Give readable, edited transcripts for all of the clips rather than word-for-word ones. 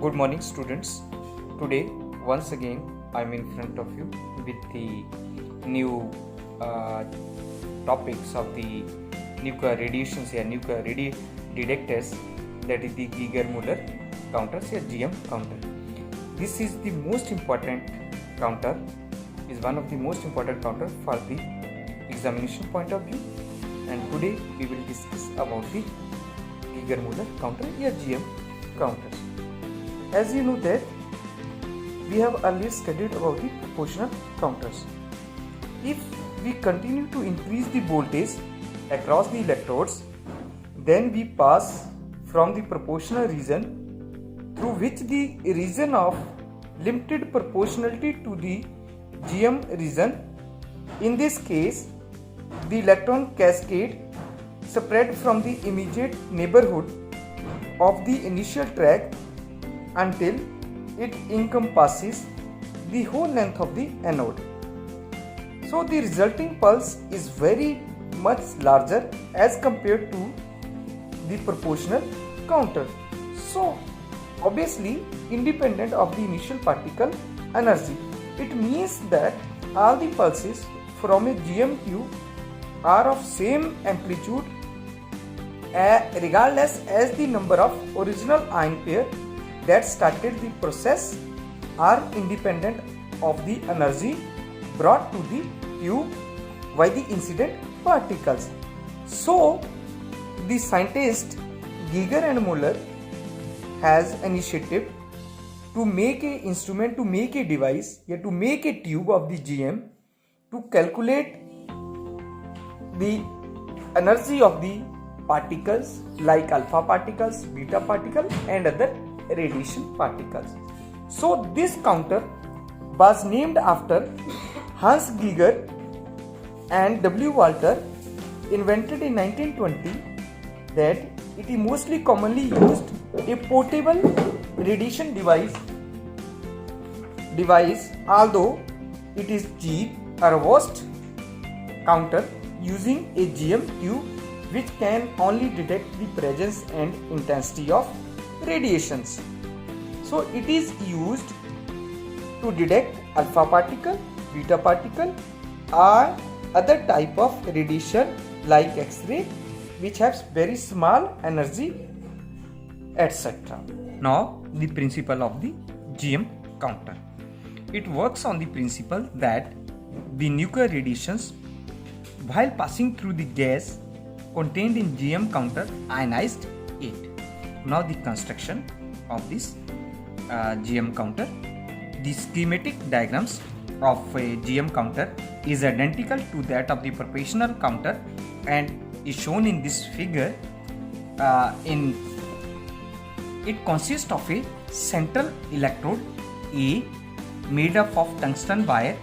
Good morning, students. Today, once again, I'm in front of you with the new topics of the nuclear radiations or nuclear detectors, that is the Geiger-Müller counters or GM counter. This is the most important counter, is one of the most important counter for the examination point of view, and today we will discuss about the Geiger-Müller counter or GM counters. As you know that we have earlier studied about the proportional counters. If we continue to increase the voltage across the electrodes, then we pass from the proportional region through which the region of limited proportionality to the GM region. In this case, the electron cascade spread from the immediate neighborhood of the initial track until it encompasses the whole length of the anode. So the resulting pulse is very much larger as compared to the proportional counter. So obviously independent of the initial particle energy. It means that all the pulses from a GM tube are of same amplitude regardless as the number of original ion pair that started the process are independent of the energy brought to the tube by the incident particles. So the scientist Geiger and Müller has initiative to make a instrument, to make a device, to make a tube of the GM to calculate the energy of the particles like alpha particles, beta particles and other radiation particles. So this counter was named after Hans Geiger and W. Walter, invented in 1920, that it is mostly commonly used a portable radiation device, although it is cheap, a robust counter using a GM tube which can only detect the presence and intensity of radiations. So it is used to detect alpha particle, beta particle or other type of radiation like X-ray which has very small energy, etc. Now the principle of the GM counter. It works on the principle that the nuclear radiations while passing through the gas contained in GM counter ionized it. Now the construction of this GM counter. The schematic diagrams of a GM counter is identical to that of the proportional counter and is shown in this figure. It consists of a central electrode A made up of tungsten wire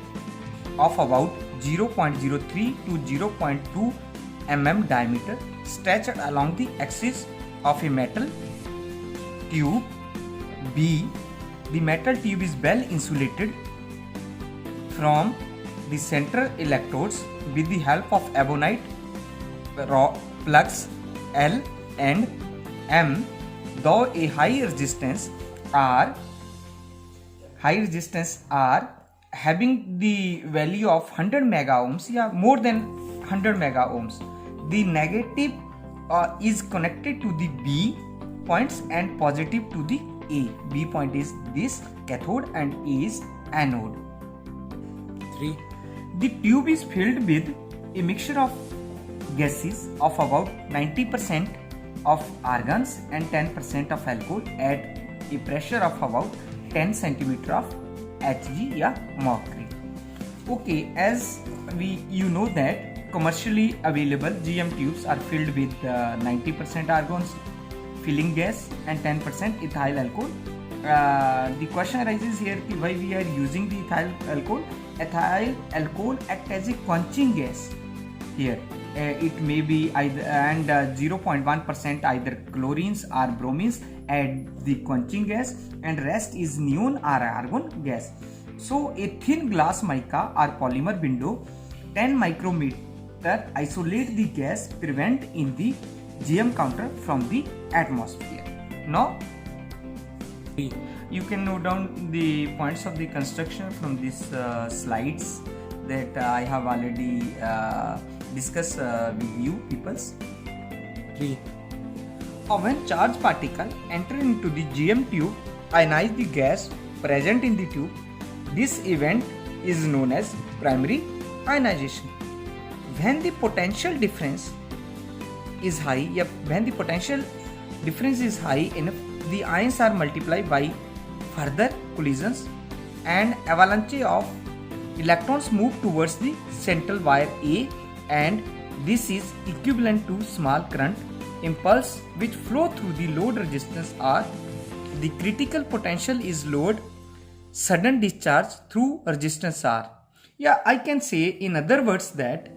of about 0.03 to 0.2 mm diameter stretched along the axis of a metal tube. B. The metal tube is well insulated from the central electrodes with the help of ebonite plugs L and M, though a high resistance R having the value of 100 mega ohms, more than 100 mega ohms. The negative is connected to the B points and positive to the A. B point is this cathode and A is anode. 3. The tube is filled with a mixture of gases of about 90% of argons and 10% of alcohol at a pressure of about 10 cm of Hg mercury. Okay, as you know that commercially available GM tubes are filled with 90% argons filling gas and 10% ethyl alcohol. The question arises here why we are using the ethyl alcohol. Ethyl alcohol acts as a quenching gas here. It may be either 0.1% either chlorines or bromines add the quenching gas and rest is neon or argon gas. So a thin glass mica or polymer window 10 micrometer isolate the gas prevent in the GM counter from the atmosphere. Now You can note down the points of the construction from these slides that I have already discussed with you peoples. 3. When charged particle enter into the GM tube, ionize the gas present in the tube. This event is known as primary ionization. When the potential difference is high, enough, the ions are multiplied by further collisions and avalanche of electrons move towards the central wire A, and this is equivalent to small current impulse which flow through the load resistance R. The critical potential is load sudden discharge through resistance R. Yeah, I can say in other words that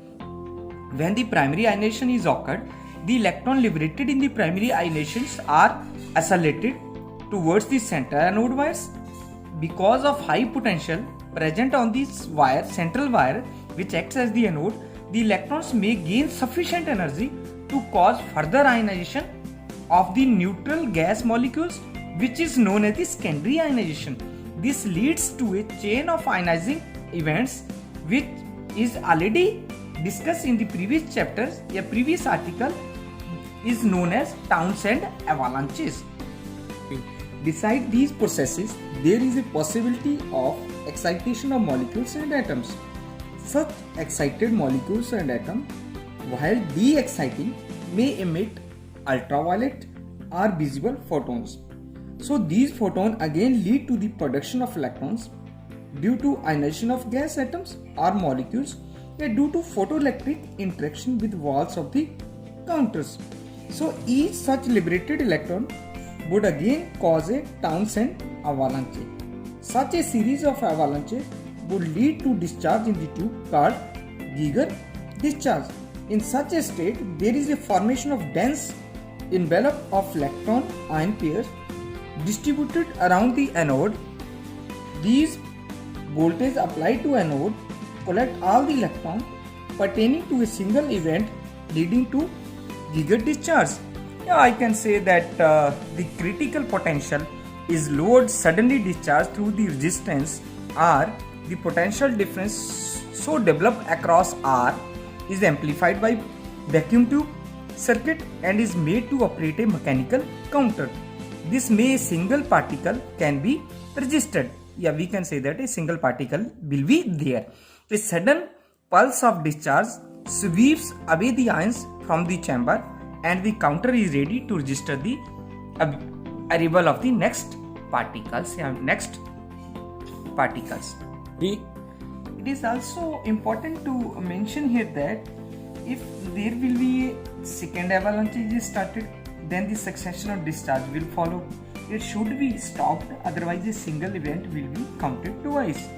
when the primary ionization is occurred, the electron liberated in the primary ionizations are accelerated towards the center anode wires. Because of high potential present on this wire, central wire, which acts as the anode, the electrons may gain sufficient energy to cause further ionization of the neutral gas molecules, which is known as the secondary ionization. This leads to a chain of ionizing events which is already discussed in the previous chapters. A previous article is known as Townsend avalanches. Beside these processes, there is a possibility of excitation of molecules and atoms. Such excited molecules and atoms, while de-exciting, may emit ultraviolet or visible photons. So these photons again lead to the production of electrons due to ionization of gas atoms or molecules, due to photoelectric interaction with walls of the counters. So each such liberated electron would again cause a Townsend avalanche. Such a series of avalanches would lead to discharge in the tube called Geiger discharge. In such a state, there is a formation of dense envelope of electron ion pairs distributed around the anode. These voltage applied to anode collect all the electrons pertaining to a single event leading to Geiger discharge. Yeah, I can say that the critical potential is load suddenly discharged through the resistance R. The potential difference so developed across R is amplified by vacuum tube circuit and is made to operate a mechanical counter. This may a single particle can be resisted. Yeah, we can say that a single particle will be there. A sudden pulse of discharge sweeps away the ions from the chamber and the counter is ready to register the arrival of the next particles. It is also important to mention here that if there will be a second avalanche is started, then the succession of discharge will follow. It should be stopped, otherwise a single event will be counted twice.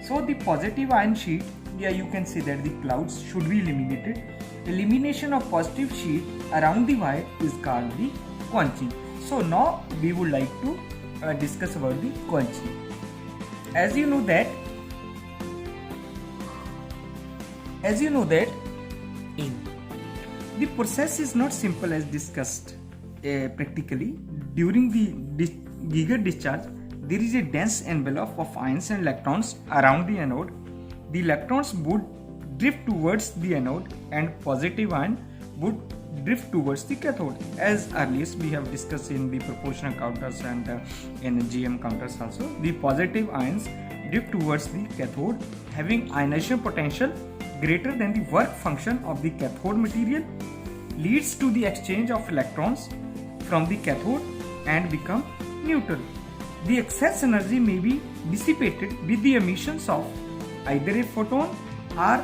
So the positive ion sheet, yeah, you can see that the clouds should be eliminated. Elimination of positive sheet around the wire is called the quenching. So now we would like to discuss about the quenching. As you know that the process is not simple as discussed practically. During the Geiger discharge, there is a dense envelope of ions and electrons around the anode. The electrons would drift towards the anode and positive ion would drift towards the cathode. As earlier we have discussed in the proportional counters and in GM counters also, the positive ions drift towards the cathode having ionization potential greater than the work function of the cathode material, leads to the exchange of electrons from the cathode and become neutral. The excess energy may be dissipated with the emissions of either a photon or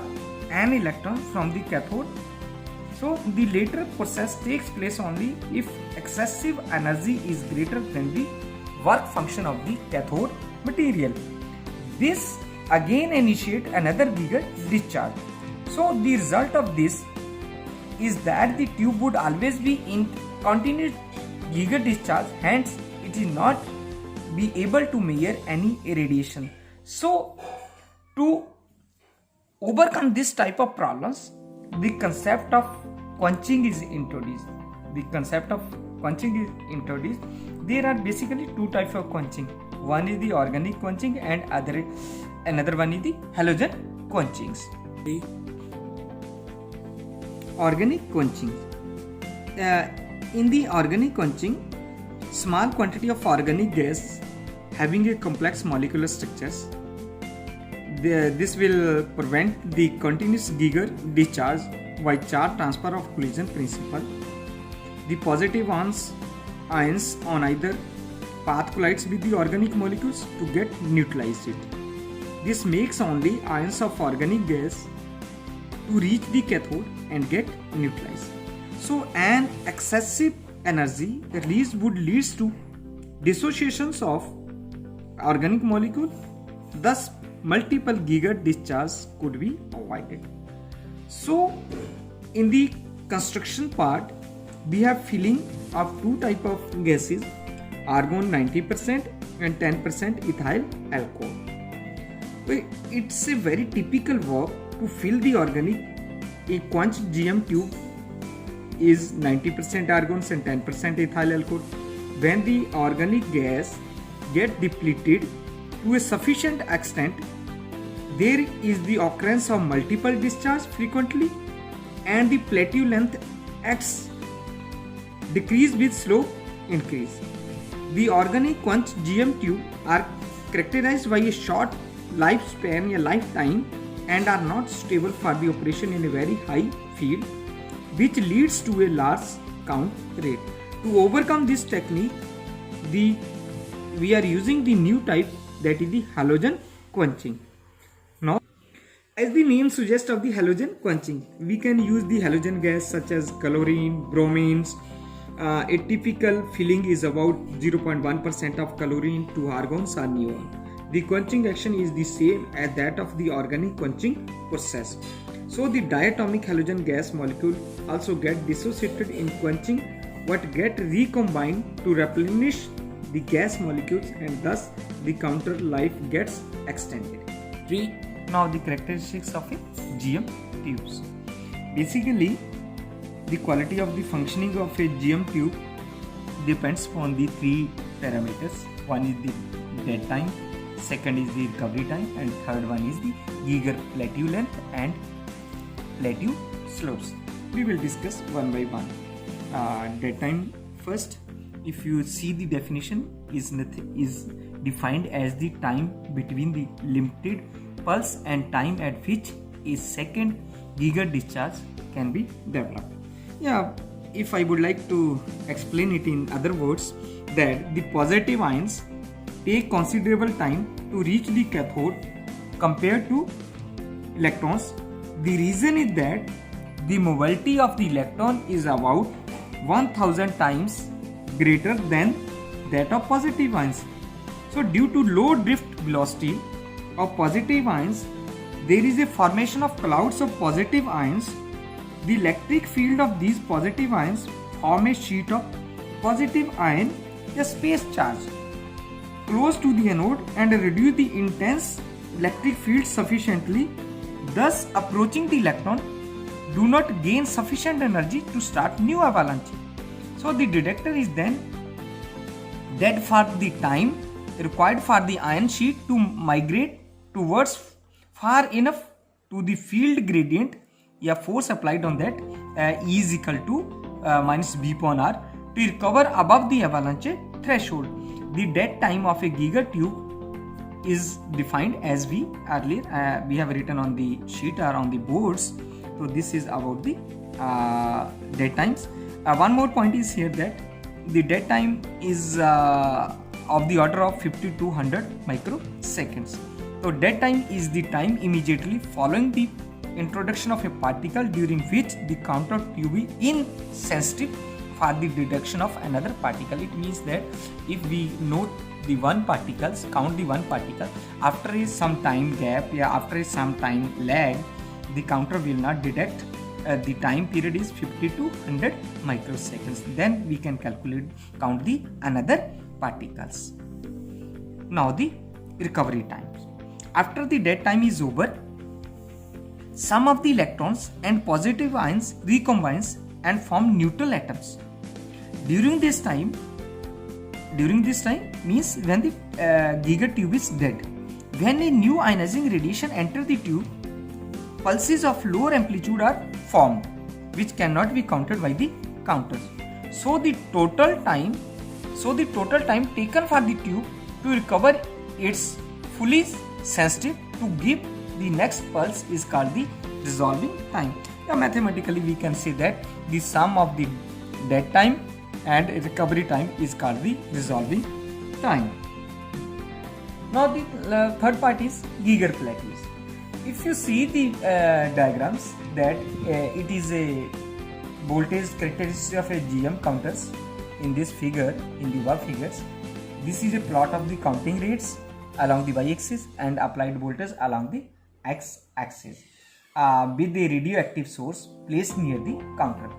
an electron from the cathode. So the later process takes place only if excessive energy is greater than the work function of the cathode material. This again initiate another Geiger discharge. So the result of this is that the tube would always be in continuous Geiger discharge, hence it is not be able to measure any irradiation. So to overcome this type of problems, the concept of quenching is introduced. The concept of quenching is introduced, there are basically two types of quenching. One is the organic quenching and another one is the halogen quenchings. The organic quenching. In the organic quenching, small quantity of organic gas having a complex molecular structures. This will prevent the continuous Geiger discharge by charge transfer of collision principle. The positive ions on either path collides with the organic molecules to get neutralized. This makes only ions of organic gas to reach the cathode and get neutralized. So an excessive energy release would lead to dissociations of organic molecule. Thus, multiple Geiger discharge could be avoided. So, in the construction part, we have filling of two type of gases, argon 90% and 10% ethyl alcohol. It's a very typical work to fill the organic. A quench GM tube is 90% argons and 10% ethyl alcohol. When the organic gas get depleted to a sufficient extent, there is the occurrence of multiple discharge frequently, and the plateau length X decrease with slow increase. The organic quench GM tube are characterized by a short lifespan, a lifetime, and are not stable for the operation in a very high field, which leads to a large count rate. To overcome this technique, we are using the new type, that is the halogen quenching. Now, as the name suggests of the halogen quenching, we can use the halogen gas such as chlorine, bromines. A typical filling is about 0.1% of chlorine to argons or neon. The quenching action is the same as that of the organic quenching process. So the diatomic halogen gas molecule also get dissociated in quenching, but get recombined to replenish the gas molecules, and thus the counter life gets extended. Now the characteristics of a GM tubes. Basically, the quality of the functioning of a GM tube depends on the three parameters. One is the dead time, second is the recovery time, and third one is the Geiger plateau length and plateau slopes. We will discuss one by one. Dead time first. If you see the definition, is defined as the time between the limited pulse and time at which a second Geiger discharge can be developed. If I would like to explain it in other words, that the positive ions take considerable time to reach the cathode compared to electrons. The reason is that the mobility of the electron is about 1000 times greater than that of positive ions. So due to low drift velocity of positive ions, there is a formation of clouds of positive ions. The electric field of these positive ions form a sheet of positive ion, a space charge, close to the anode, and reduce the intense electric field sufficiently, thus approaching the electron do not gain sufficient energy to start new avalanche. So the detector is then dead for the time required for the ion sheet to migrate towards far enough to the field gradient, force applied on that E is equal to minus B upon R, to recover above the avalanche threshold. The dead time of a Geiger tube is defined as we earlier we have written on the sheet or on the boards. So this is about the dead times. One more point is here that the dead time is of the order of 50 to 100 microseconds. So dead time is the time immediately following the introduction of a particle during which the counter tube is insensitive for the detection of another particle. It means that if we note the count the one particle, after some time gap, after some time lag, the counter will not detect. The time period is 50 to 100 microseconds. Then we can count the another particles. Now the recovery times. After the dead time is over, some of the electrons and positive ions recombines and form neutral atoms. During this time means when the Geiger tube is dead. When a new ionizing radiation enters the tube, pulses of lower amplitude are formed, which cannot be counted by the counters. So the total time taken for the tube to recover its fully sensitive to give the next pulse is called the resolving time. Mathematically we can say that the sum of the dead time and recovery time is called the resolving time. Now the third part is Geiger plateaus. If you see the diagrams, that it is a voltage characteristic of a GM counters in this figure, in the above figures. This is a plot of the counting rates along the y-axis and applied voltage along the x-axis with the radioactive source placed near the counter.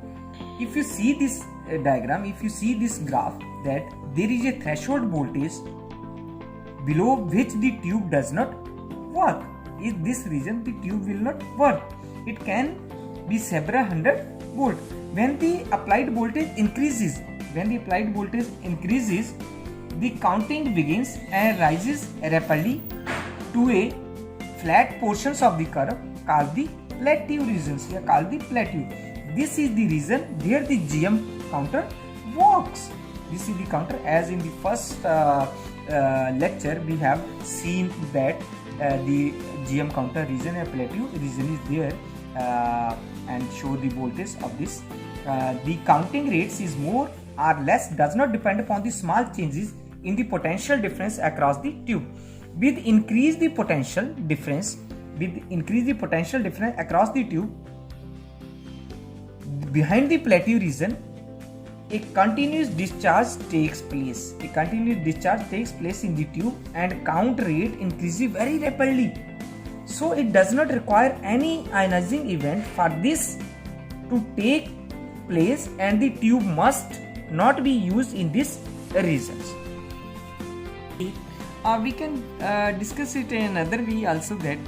If you see this diagram, if you see this graph, that there is a threshold voltage below which the tube does not work. In this region the tube will not work. It can be several hundred volt. When the applied voltage increases, the counting begins and rises rapidly to a flat portions of the curve called the plateau regions, called the plateau. This is the region where the GM counter works. This is the counter, as in the first lecture we have seen that the GM counter region, a plateau region is there, and show the voltage of this. The counting rates is more or less does not depend upon the small changes in the potential difference across the tube. With increase the potential difference across the tube, behind the plateau region, a continuous discharge takes place. In the tube and count rate increases very rapidly. So it does not require any ionizing event for this to take place, and the tube must not be used in these regions. We can discuss it in another way also, that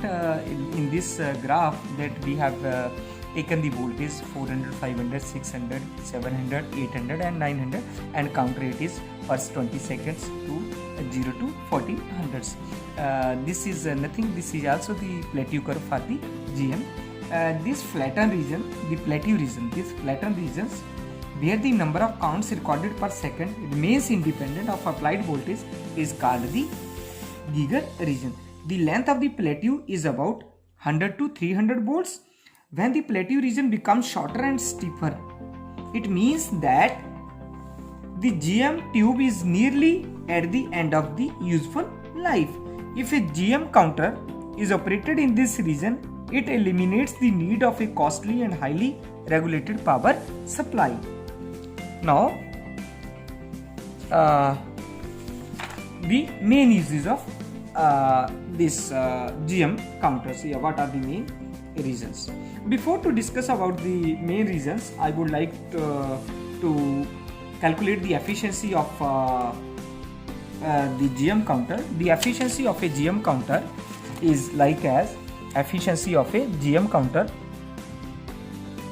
in this graph that we have taken the voltage 400, 500, 600, 700, 800 and 900, and count rate is first 20 seconds to 0 to 40 hundreds. This is nothing. This is also the plateau curve for the GM. This flattened region, the plateau region, these flattened regions where the number of counts recorded per second remains independent of applied voltage is called the Geiger region. The length of the plateau is about 100 to 300 volts. When the plateau region becomes shorter and steeper, it means that the GM tube is nearly at the end of the useful life. If a GM counter is operated in this region, it eliminates the need of a costly and highly regulated power supply. Now, the main uses of this GM counters. What are the main reasons? Before to discuss about the main reasons, I would like to calculate the efficiency of the GM counter. The efficiency of a GM counter is like as efficiency of a GM counter,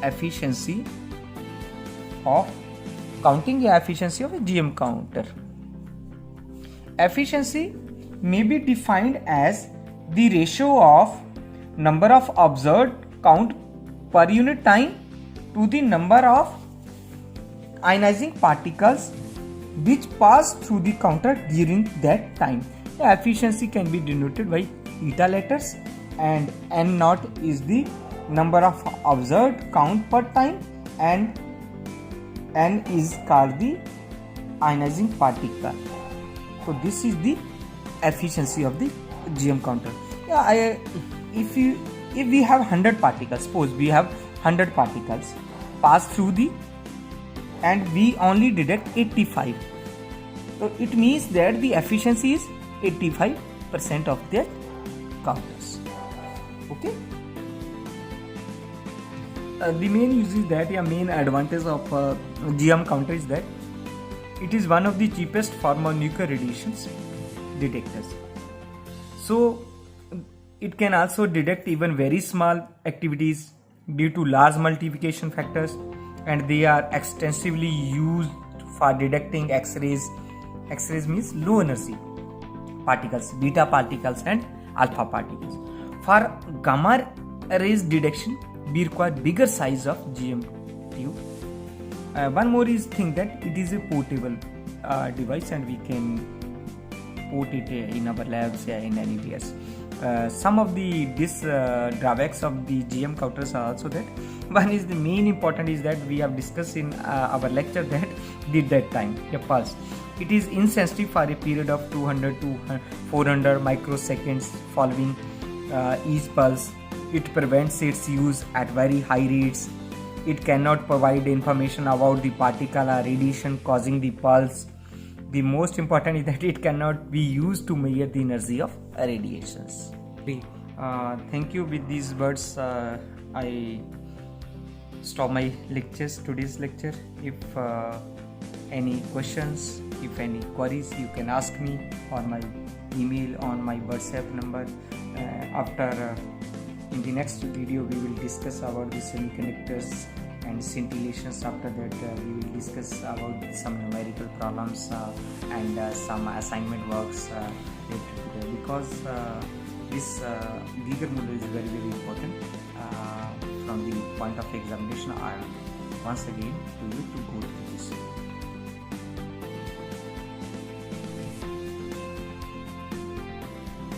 efficiency of counting the efficiency of a GM counter. Efficiency may be defined as the ratio of number of observed count per unit time to the number of ionizing particles which pass through the counter during that time. The efficiency can be denoted by eta letters, and N naught is the number of observed count per time, and N is called the ionizing particle. So this is the efficiency of the GM counter. If we have 100 particles, suppose we have 100 particles pass through the, and we only detect 85. So it means that the efficiency is 85% of their counters. Okay. The main use is that, main advantage of GM counter is that it is one of the cheapest form of nuclear radiations detectors. So it can also detect even very small activities due to large multiplication factors, and they are extensively used for detecting X-rays. X-rays means low energy particles, beta particles and alpha particles. For gamma rays detection, we require bigger size of GM tube. One more is thing that it is a portable device and we can put it in our labs in anywhere. Some of the drawbacks of the GM counters are also that one is the main important is that we have discussed in our lecture that the dead time, the pulse. It is insensitive for a period of 200 to 400 microseconds following each pulse. It prevents its use at very high rates. It cannot provide information about the particle or radiation causing the pulse. The most important is that it cannot be used to measure the energy of radiations. Thank you. With these words, I stop my today's lecture. If any questions, if any queries, you can ask me on my email, on my WhatsApp number. In the next video, we will discuss about the semiconductors and scintillations. After that, we will discuss about some numerical problems and some assignment works related to that, because this Geiger-Müller is very, very important from the point of examination. Once again to you to go through this.